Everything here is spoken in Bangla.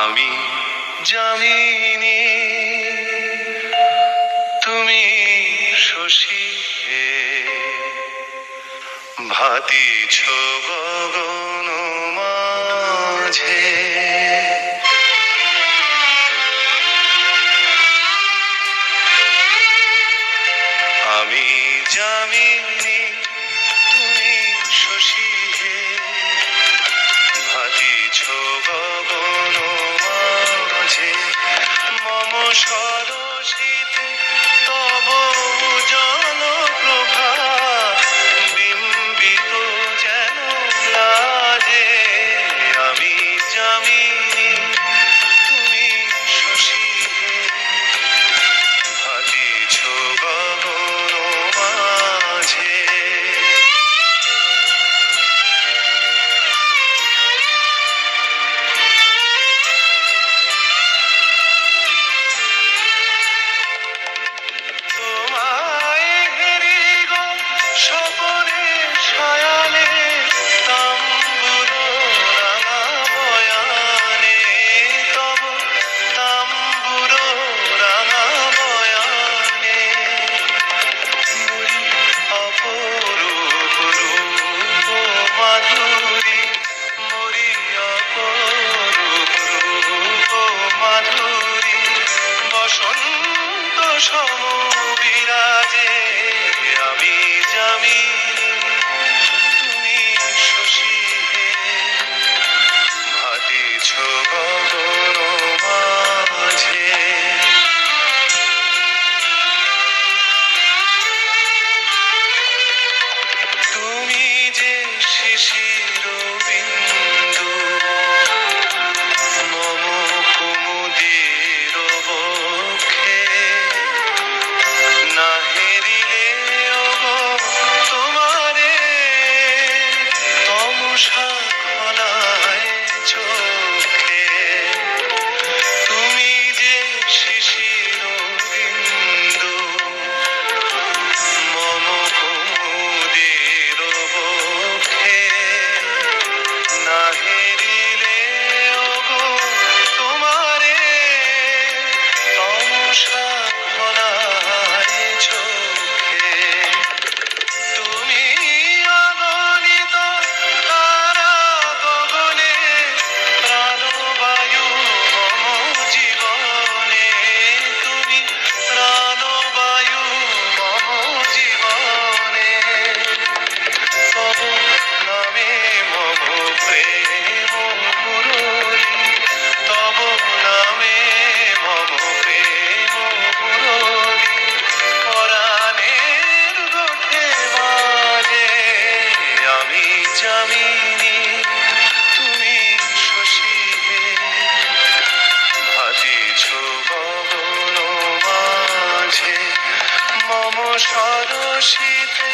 আমি যামিনী, তুমি শশী হে, ভাতিছ গগন মাঝে। আমি যামিনী, তুমি শশী হে, ভাতিছ গগন মাঝে। মম সরসিতে তব জন প্রভা, বিম্বিত যেন লাজে। আমি যামিনী, তুমি শশী হে, ভাতিছ গগন মাঝে। তোমায় ঘেরি গো স্বপনে শয়ানে, তাম্বুর রাঙা বয়ানে, তব তাম্বুর রাঙা বয়ানে। মরি অপরূপ রূপ মাধুরী, মরি অপরূপ রূপ মাধুরী। বসন্ত সম বিরাজে, আমি যামিনী, তুমি শশী হে, ভাতিছ গগন মাঝে। তুমি যে শিশির বিন্দু, মম কুমুদের বক্ষে। না হেরিলে ওগো তোমারে, তমসা ঘনায় চোখে। তুমি যে শিশির বিন্দু, মম কুমুদের বক্ষে। না হেরিলে ওগো তোমারে, তমসা ঘনায় চোখে। তুমি অগণিত তারা গগনে, প্রাণবায়ু মম জীবনে। তুমি প্রাণবায়ু মম জীবনে। তব নামে মম প্রেম মুরলী, তব নামে মম প্রেম মুরলী। পরাণের গোঠে বাজে, আমি যামিনী, তুমি শশী হে, ভাতিছ গগন মাঝে। মম সরসিতে